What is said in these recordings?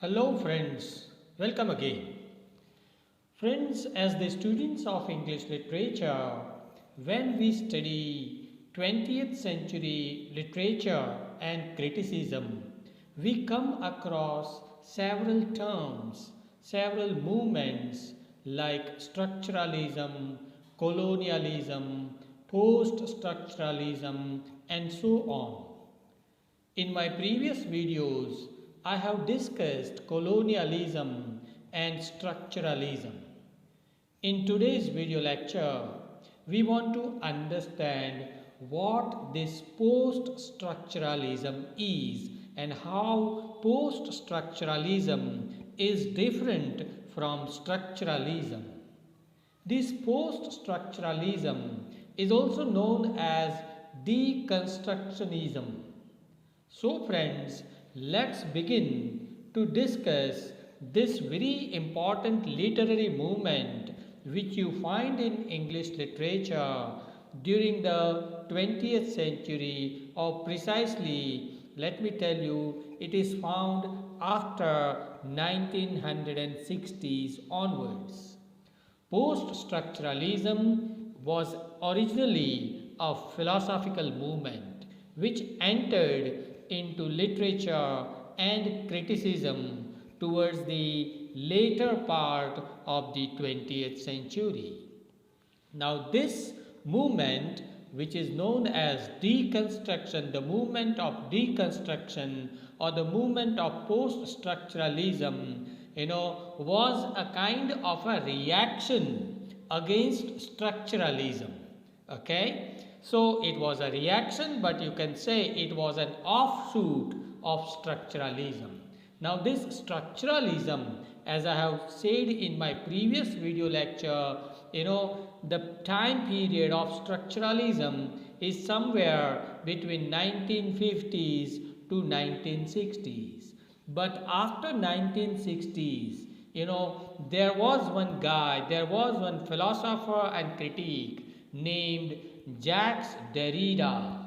Hello friends, welcome again. Friends, as the students of English literature, when we study 20th century literature and criticism, we come across several terms, several movements like structuralism, colonialism, post-structuralism and so on. In my previous videos, I have discussed colonialism and structuralism. In today's video lecture, we want to understand what this post-structuralism is and how post-structuralism is different from structuralism. This post-structuralism is also known as Deconstructionism. So friends, let's begin to discuss this very important literary movement which you find in English literature during the 20th century, or precisely, let me tell you, it is found after 1960s onwards. Post-structuralism was originally a philosophical movement which entered into literature and criticism towards the later part of the 20th century. Now this movement, which is known as deconstruction, the movement of deconstruction or the movement of post-structuralism, was a kind of a reaction against structuralism. Okay? So it was a reaction, but you can say it was an offshoot of structuralism. Now this structuralism, as I have said in my previous video lecture, the time period of structuralism is somewhere between 1950s to 1960s. But after 1960s, there was one guy, there was one philosopher and critic named Jacques Derrida.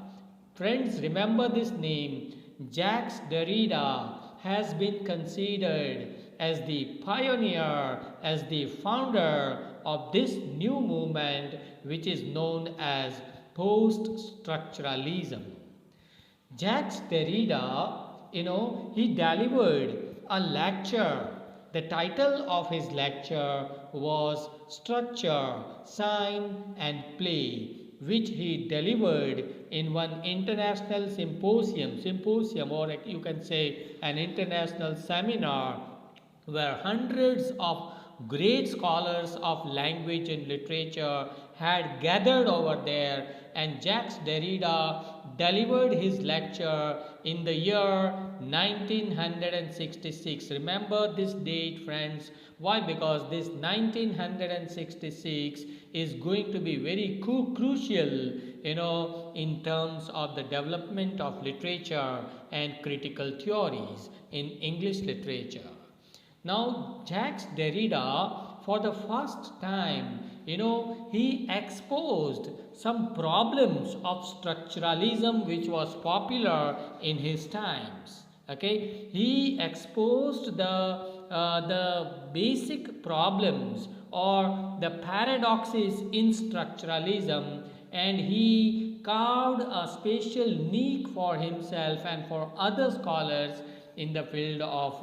Friends, remember this name. Jacques Derrida has been considered as the pioneer, as the founder of this new movement which is known as post-structuralism. Jacques Derrida, he delivered a lecture. The title of his lecture was Structure, Sign and Play, which he delivered in one international symposium, or you can say an international seminar, where hundreds of great scholars of language and literature had gathered over there, and Jacques Derrida delivered his lecture in the year 1966. Remember this date, friends. Why? Because this 1966 is going to be very crucial, in terms of the development of literature and critical theories in English literature. Now, Jacques Derrida, for the first time, he exposed some problems of structuralism which was popular in his times. Okay, he exposed the basic problems or the paradoxes in structuralism, and he carved a special niche for himself and for other scholars in the field of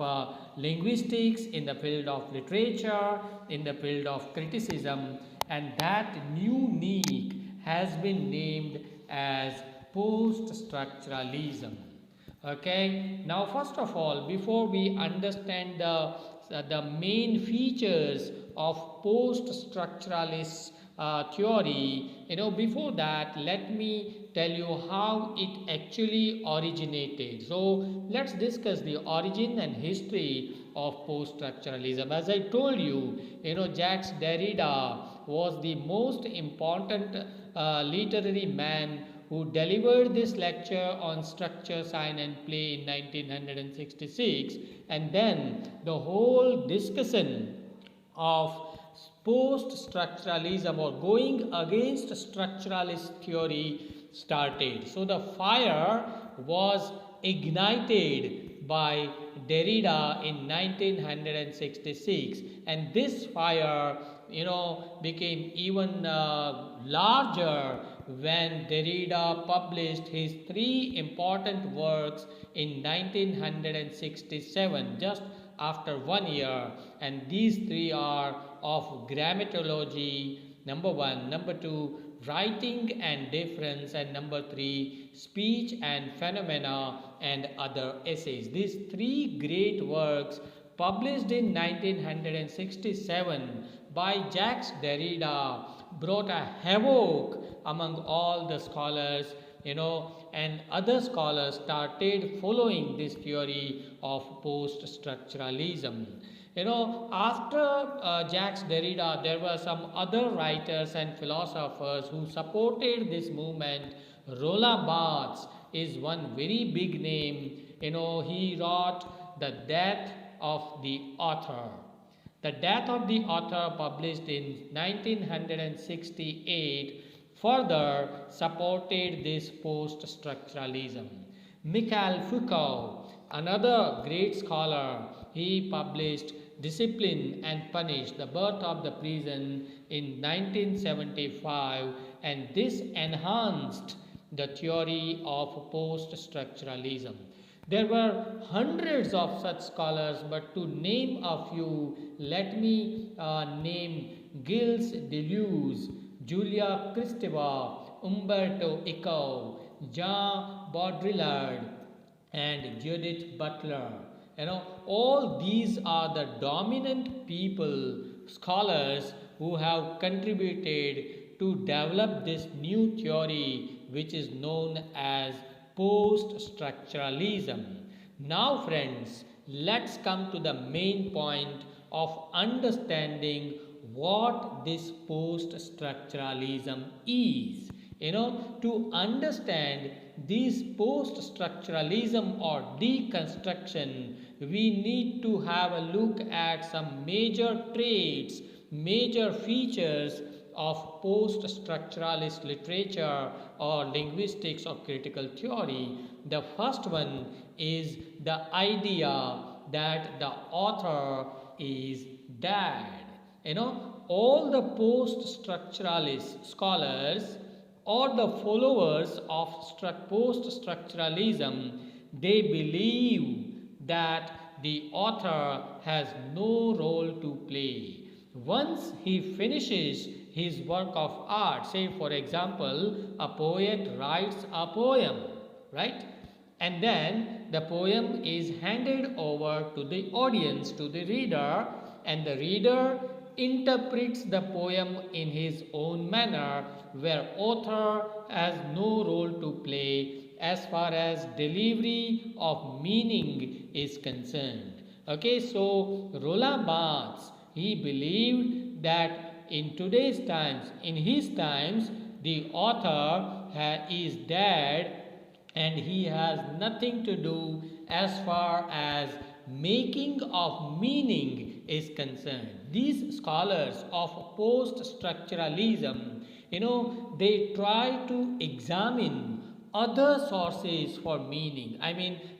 linguistics, in the field of literature, in the field of criticism, and that new niche has been named as post-structuralism. Okay, now first of all, before we understand the main features of post-structuralist theory, before that, let me tell you how it actually originated. So let's discuss the origin and history of post-structuralism. As I told you, Jacques Derrida was the most important literary man who delivered this lecture on structure, sign and play in 1966, and then the whole discussion of post-structuralism or going against structuralist theory started. So the fire was ignited by Derrida in 1966, and this fire became even larger when Derrida published his three important works in 1967, just after 1 year, and these three are of grammatology, number one, number two, writing and difference, and number three, speech and phenomena and other essays. These three great works published in 1967 by Jacques Derrida brought a havoc among all the scholars, and other scholars started following this theory of post-structuralism. After Jacques Derrida, there were some other writers and philosophers who supported this movement. Roland Barthes is one very big name. He wrote The Death of the Author. The Death of the Author, published in 1968, further supported this post-structuralism. Michel Foucault, another great scholar, he published Discipline and Punish, The Birth of the Prison in 1975, and this enhanced the theory of post-structuralism. There were hundreds of such scholars, but to name a few, let me name Gilles Deleuze, Julia Kristeva, Umberto Eco, Jean Baudrillard, and Judith Butler. All these are the dominant people, scholars, who have contributed to develop this new theory, which is known as post-structuralism. Now friends, let's come to the main point of understanding what this post-structuralism is. To understand this post-structuralism or deconstruction, we need to have a look at some major traits, major features of post-structuralist literature or linguistics or critical theory. The first one is the idea that the author is dead. All the post-structuralist scholars or the followers of post-structuralism, they believe that the author has no role to play. Once he finishes his work of art, say for example, a poet writes a poem, right? And then the poem is handed over to the audience, to the reader, and the reader interprets the poem in his own manner, where author has no role to play as far as delivery of meaning is concerned. Okay, so Roland Barthes, he believed that in today's times, in his times, the author is dead and he has nothing to do as far as making of meaning is concerned. These scholars of post-structuralism, they try to examine other sources for meaning.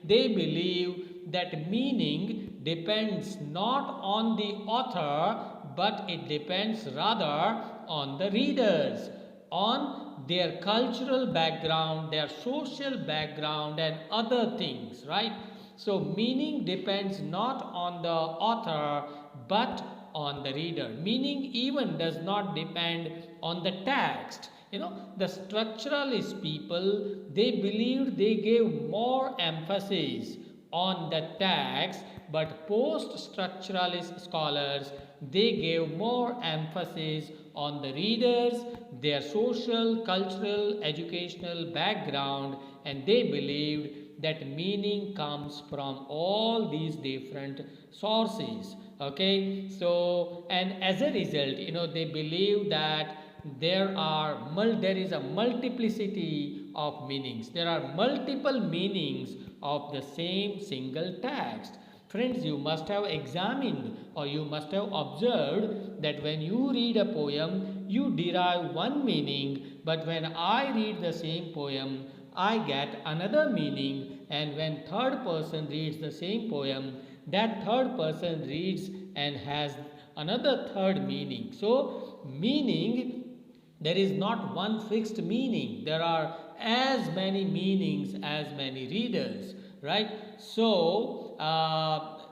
They believe that meaning depends not on the author, but it depends rather on the readers, on their cultural background, their social background, and other things, right? So meaning depends not on the author, but on the reader. Meaning even does not depend on the text. The structuralist people, they believed they gave more emphasis on the text, but post-structuralist scholars, they gave more emphasis on the readers, their social, cultural, educational background, and they believed that meaning comes from all these different sources. Okay, so and as a result, they believe that there is a multiplicity of meanings. There are multiple meanings of the same single text. Friends, you must have examined or you must have observed that when you read a poem, you derive one meaning, but when I read the same poem, I get another meaning, and when third person reads the same poem, that third person reads and has another third meaning. So meaning, there is not one fixed meaning, there are as many meanings as many readers, right? So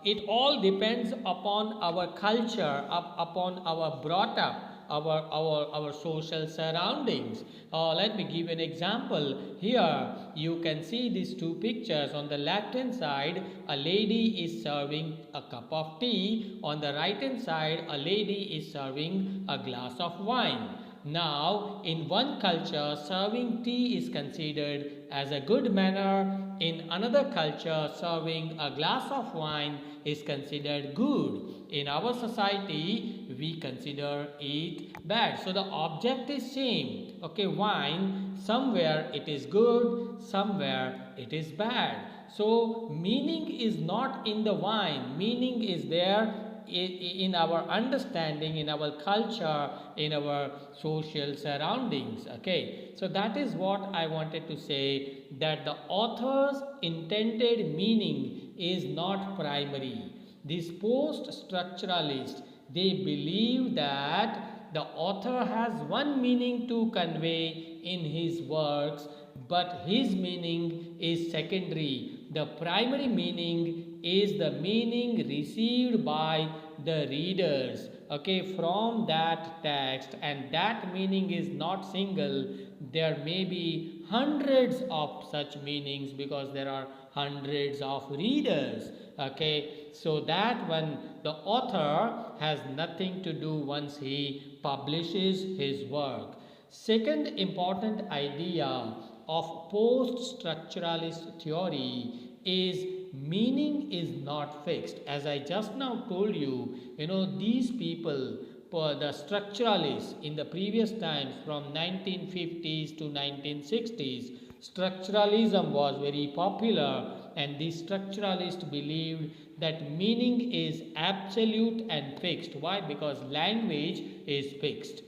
it all depends upon our culture, upon our brought up, our social surroundings. Let me give an example. Here you can see these two pictures. On the left hand side, a lady is serving a cup of tea. On the right hand side, a lady is serving a glass of wine. Now, in one culture, serving tea is considered as a good manner. In another culture, serving a glass of wine is considered good. In our society, we consider it bad. So the object is same. Okay, wine, somewhere it is good, somewhere it is bad. So meaning is not in the wine. Meaning is there in our understanding, in our culture, in our social surroundings. Okay, so that is what I wanted to say, that the author's intended meaning is not primary. These post-structuralists, they believe that the author has one meaning to convey in his works, but his meaning is secondary. The primary meaning is the meaning received by the readers, okay, from that text, and that meaning is not single. There may be hundreds of such meanings because there are hundreds of readers. Okay, so that one, the author has nothing to do once he publishes his work. Second important idea of post-structuralist theory is meaning is not fixed. As I just now told you, these people, the structuralists in the previous times from 1950s to 1960s, structuralism was very popular, and the structuralists believed that meaning is absolute and fixed. Why? Because language is fixed.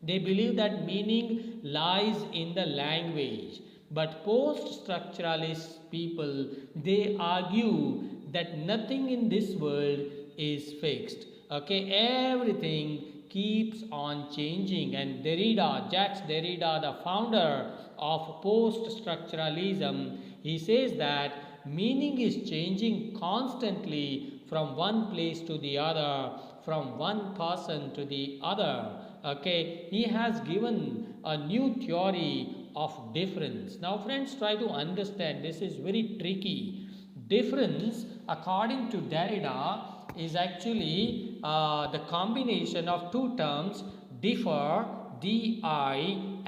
They believe that meaning lies in the language. But post-structuralist people, they argue that nothing in this world is fixed. Okay, everything keeps on changing. And Jacques Derrida, the founder of post-structuralism, he says that meaning is changing constantly from one place to the other, from one person to the other. Okay, he has given a new theory of difference. Now friends, try to understand, this is very tricky. Difference, according to Derrida, is actually the combination of two terms, differ, D-I-F-F-E-R,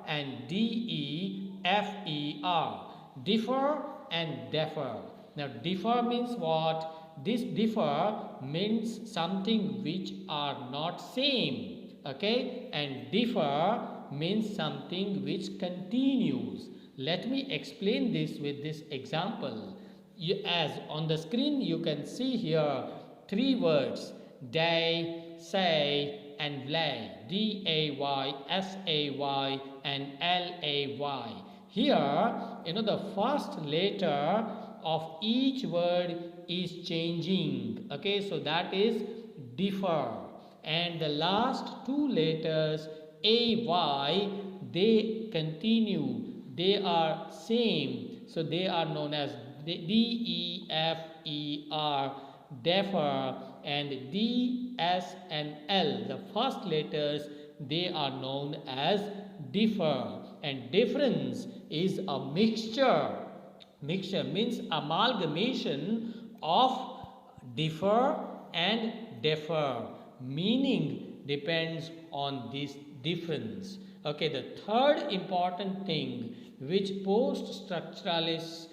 and D-E-F-E-R. Differ and defer. Now differ means what? This differ means something which are not same. Okay, and differ means something which continues. Let me explain this with this example. As on the screen you can see here three words, day, say and lay, D-A-Y, S-A-Y and L-A-Y. Here, the first letter of each word is changing. Okay, so that is differ. And the last two letters, A-Y, they continue. They are same. So they are known as D-E-F-E-R, defer, and D, S and L, the first letters, they are known as differ. And difference is a mixture. Mixture means amalgamation of differ and defer. Meaning depends on this difference. Okay, the third important thing which post-structuralists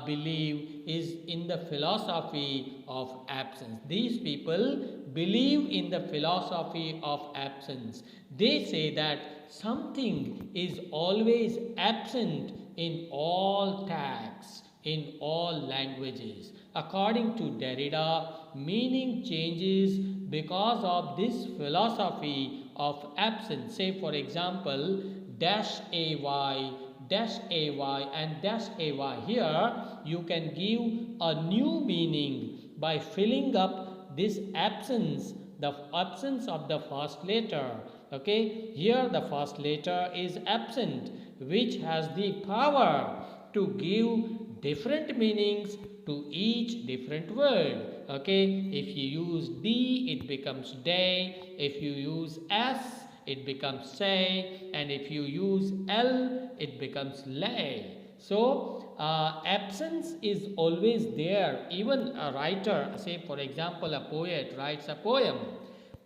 believe is in the philosophy of absence. These people believe in the philosophy of absence. They say that something is always absent in all texts, in all languages. According to Derrida, meaning changes because of this philosophy of absence. Say for example, dash AY dash ay and dash ay. Here you can give a new meaning by filling up this absence, the absence of the first letter. Okay, here the first letter is absent, which has the power to give different meanings to each different word. Okay, if you use D, it becomes day. If you use S, it becomes say, and if you use L, it becomes lay. So absence is always there. Even a writer, say for example a poet writes a poem,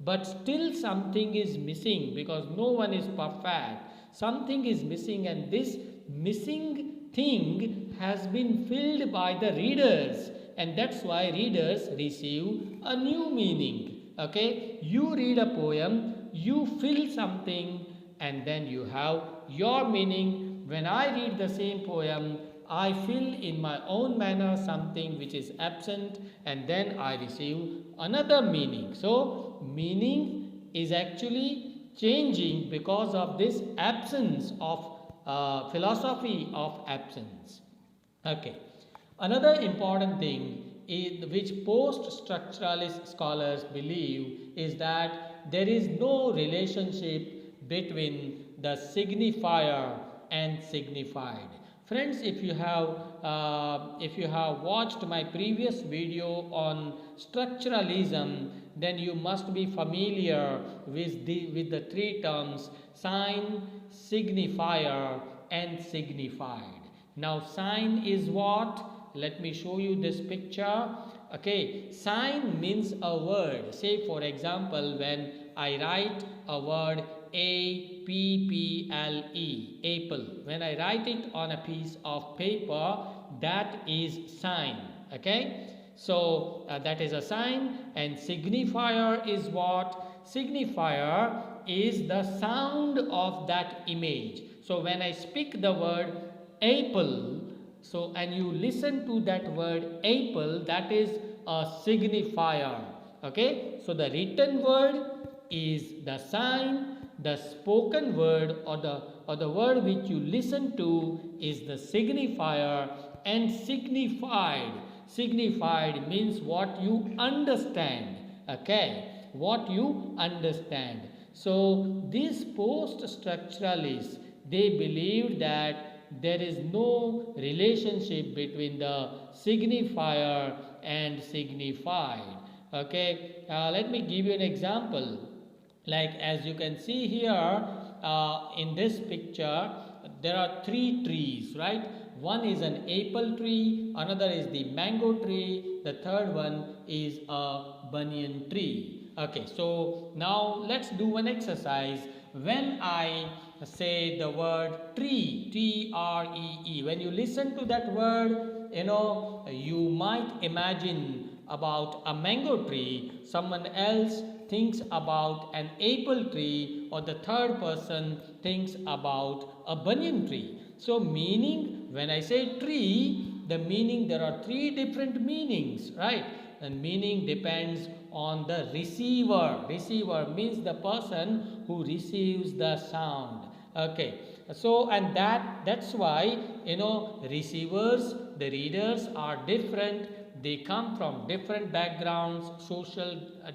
but still something is missing, because no one is perfect. Something is missing, and this missing thing has been filled by the readers, and that's why readers receive a new meaning. Okay, you read a poem, you fill something, and then you have your meaning. When I read the same poem, I fill in my own manner something which is absent, and then I receive another meaning. So meaning is actually changing because of this absence of philosophy of absence. Okay, another important thing is, which post-structuralist scholars believe, is that there is no relationship between the signifier and signified. Friends, if you have watched my previous video on structuralism, then you must be familiar with the three terms sign, signifier, and signified. Now sign is what? Let me show you this picture. Okay, sign means a word. Say for example, when I write a word apple, apple, when I write it on a piece of paper, that is sign. Okay, so that is a sign. And signifier is what? Signifier is the sound of that image. So when I speak the word apple, so and you listen to that word apple, that is a signifier. Okay, so the written word is the sign, the spoken word or the word which you listen to is the signifier. And signified means what you understand. Okay, what you understand. So these post-structuralists, they believed that there is no relationship between the signifier and signified. Okay, let me give you an example. Like as you can see here in this picture, there are three trees, right? One is an apple tree, another is the mango tree, the third one is a banyan tree. Okay, so now let's do an exercise. When I say the word tree, T-R-E-E, when you listen to that word, you might imagine about a mango tree, someone else thinks about an apple tree, or the third person thinks about a banyan tree. So meaning, when I say tree, the meaning, there are three different meanings, right? And meaning depends on the receiver. Receiver means the person who receives the sound. Okay, so and that's why receivers, the readers are different. They come from different backgrounds,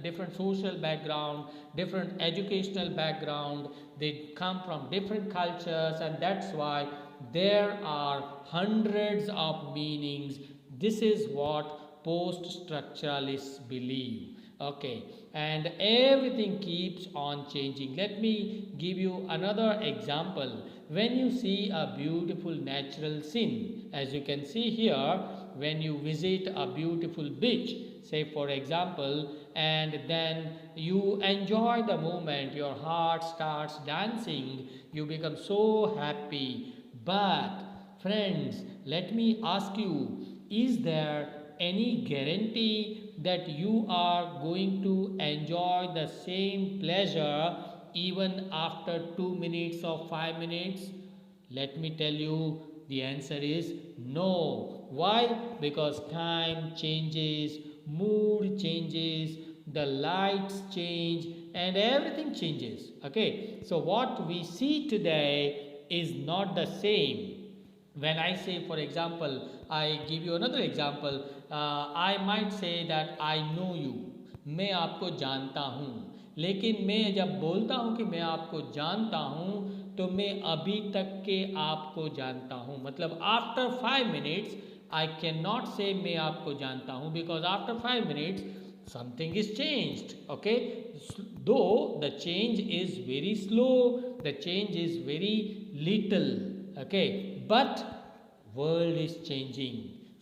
different social background, different educational background. They come from different cultures, and that's why there are hundreds of meanings. This is what post-structuralists believe. Okay, and everything keeps on changing. Let me give you another example. When you see a beautiful natural scene, as you can see here, when you visit a beautiful beach, say for example, and then you enjoy the moment, your heart starts dancing, you become so happy. But friends, let me ask you, is there any guarantee that you are going to enjoy the same pleasure even after 2 minutes or 5 minutes? Let me tell you, the answer is no. Why? Because time changes, mood changes, the lights change, and everything changes. Okay, so what we see today is not the same. When I say, for example, I give you another example, I might say that I know you, मैं आपको जानता हूँ. लेकिन मैं जब बोलता हूँ कि मैं आपको जानता हूँ तो मैं अभी तक के आपको जानता हूँ, मतलब after 5 minutes I can not से मैं आपको जानता हूँ, because after 5 minutes something is changed. Okay, though the change is very slow, the change is very little. Okay, but world is changing,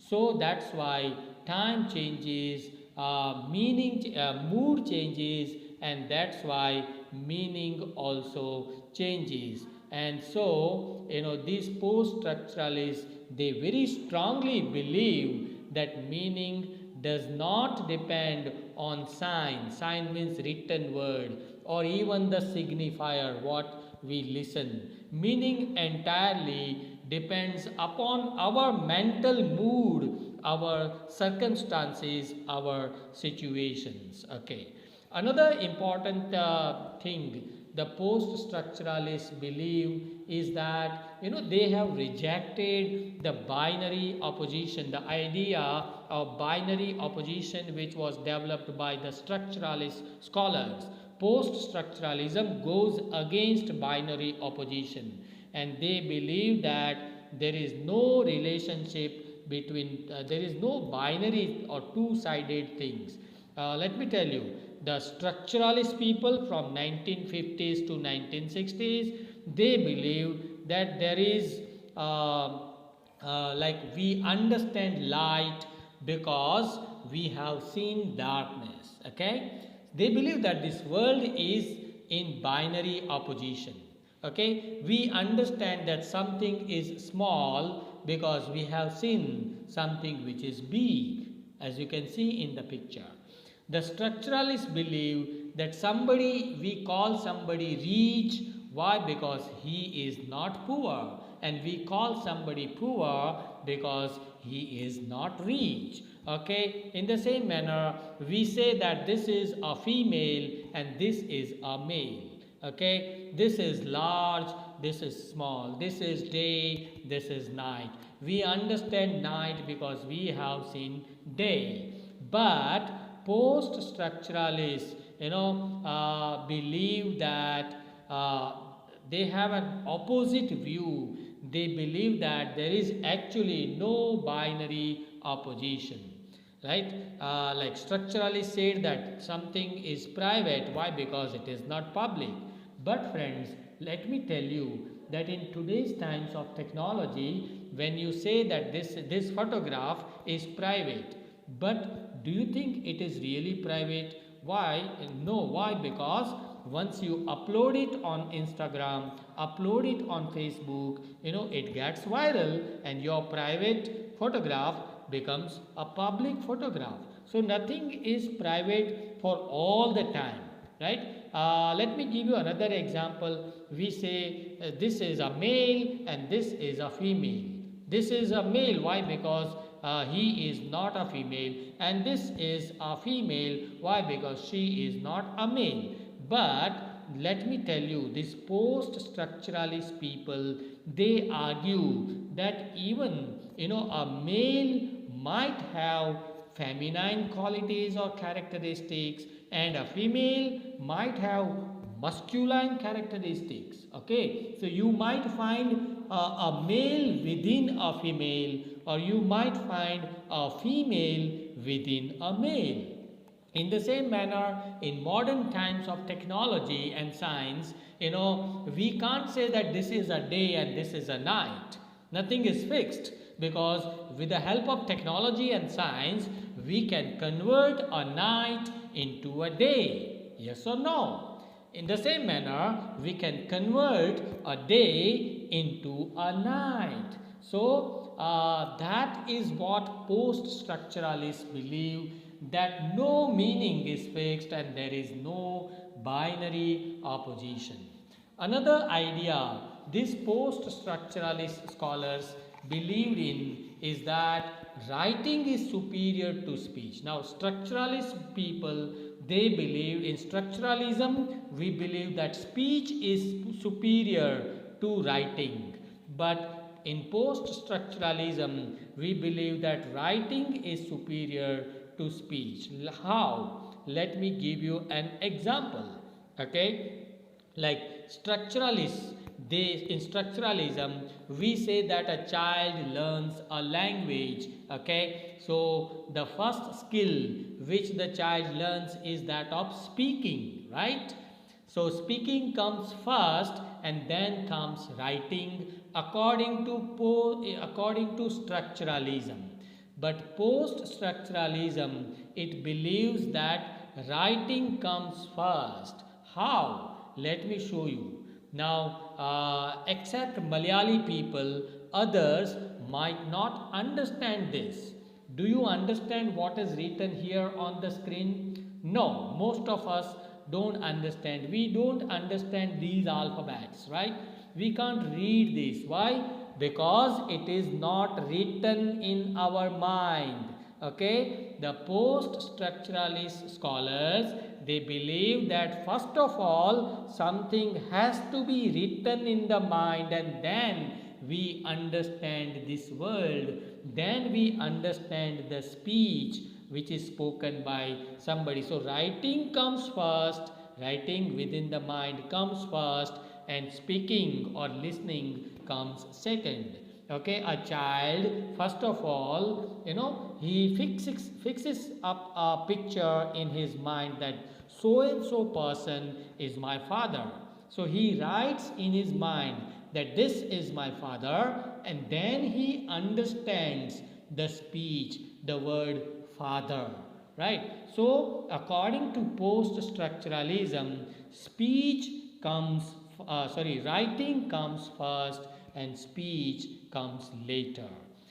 so that's why time changes, mood changes, and that's why meaning also changes. And so, these post-structuralists, they very strongly believe that meaning does not depend on sign. Sign means written word, or even the signifier, what we listen. Meaning entirely depends upon our mental mood, our circumstances, our situations. Okay. Another important thing the post-structuralists believe is that they have rejected the binary opposition, the idea of binary opposition which was developed by the structuralist scholars. Post-structuralism goes against binary opposition, and they believe that there is no relationship between, there is no binary or two-sided things. Let me tell you, the structuralist people from 1950s to 1960s, they believe that there is like we understand light because we have seen darkness. Okay, they believe that this world is in binary opposition. Okay, we understand that something is small because we have seen something which is big, as you can see in the picture. The structuralists believe that we call somebody rich. Why? Because he is not poor. And we call somebody poor because he is not rich. Okay. In the same manner, we say that this is a female and this is a male. Okay. This is large, this is small, this is day, this is night. We understand night because we have seen day. But post-structuralists, believe that they have an opposite view. They believe that there is actually no binary opposition, right? Like structuralists said that something is private. Why? Because it is not public. But friends, let me tell you that in today's times of technology, when you say that this photograph is private, but do you think it is really private? Why? No. Why? Because once you upload it on Instagram, upload it on Facebook, it gets viral and your private photograph becomes a public photograph. So nothing is private for all the time, right? Let me give you another example. We say this is a male and this is a female. This is a male. Why? Because he is not a female, and this is a female. Why? Because she is not a male. But let me tell you, these post-structuralist people, they argue that even a male might have feminine qualities or characteristics, and a female might have masculine characteristics. Okay, so you might find a male within a female, or you might find a female within a male. In the same manner, in modern times of technology and science, we can't say that this is a day and this is a night. Nothing is fixed, because with the help of technology and science, we can convert a night into a day. Yes or no? In the same manner, we can convert a day into a night. So, that is what post-structuralists believe, that no meaning is fixed and there is no binary opposition. Another idea these post-structuralist scholars believed in is that writing is superior to speech. Now, structuralist people, they believe in structuralism. We believe that speech is superior to writing, but in post-structuralism, we believe that writing is superior to speech. How? Let me give you an example. Okay, like structuralists, they in structuralism we say that a child learns a language. Okay, so the first skill which the child learns is that of speaking, right? So speaking comes first and then comes writing according to structuralism. But post structuralism, it believes that writing comes first. How? Let me show you. Now, except Malayali people, others might not understand this. Do you understand what is written here on the screen? No, most of us don't understand. We don't understand these alphabets, right? We can't read this. Why? Because it is not written in our mind. Okay, the post-structuralist scholars, they believe that first of all something has to be written in the mind, and then we understand this world, then we understand the speech which is spoken by somebody. So writing comes first, writing within the mind comes first, and speaking or listening comes second. Okay, a child first of all, he fixes up a picture in his mind that so and so person is my father. So he writes in his mind that this is my father, and then he understands the speech, the word father, right? So according to post structuralism, writing comes first and speech comes later.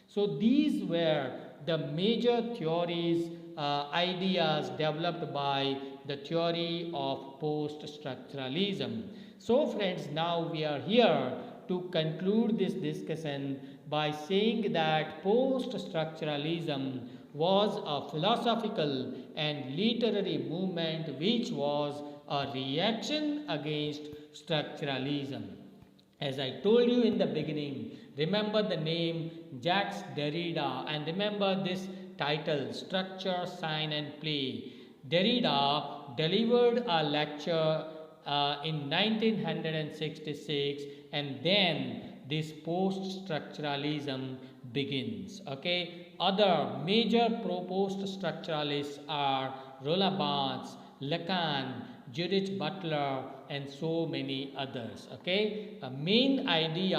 So these were the major theories, ideas developed by the theory of post-structuralism. So friends, now we are here to conclude this discussion by saying that post-structuralism was a philosophical and literary movement which was a reaction against structuralism. As I told you in the beginning, remember the name Jacques Derrida and remember this title, Structure, Sign and Play. Derrida delivered a lecture in 1966, and then this post-structuralism begins. Okay, other major post-structuralists are Roland Barthes, Lacan, Judith Butler, and so many others. Okay, a main idea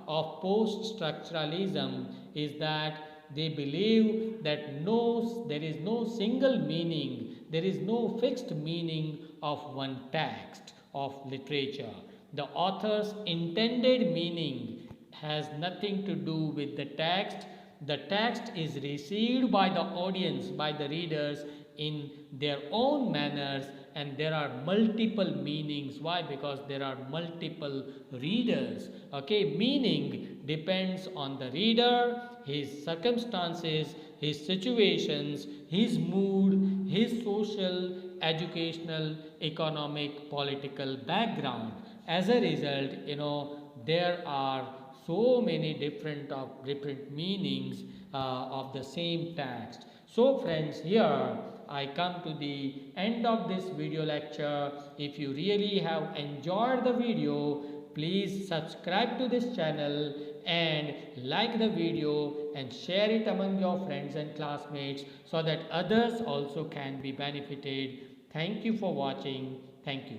of post-structuralism is that they believe that there is no single meaning, there is no fixed meaning of one text of literature. The author's intended meaning has nothing to do with the text. The text is received by the audience, by the readers in their own manners, and there are multiple meanings. Why? Because there are multiple readers. Okay, meaning depends on the reader, his circumstances, his situations, his mood, his social, educational, economic, political background. As a result, there are so many different meanings of the same text. So friends, here I come to the end of this video lecture. If you really have enjoyed the video, please subscribe to this channel and like the video and share it among your friends and classmates so that others also can be benefited. Thank you for watching. Thank you.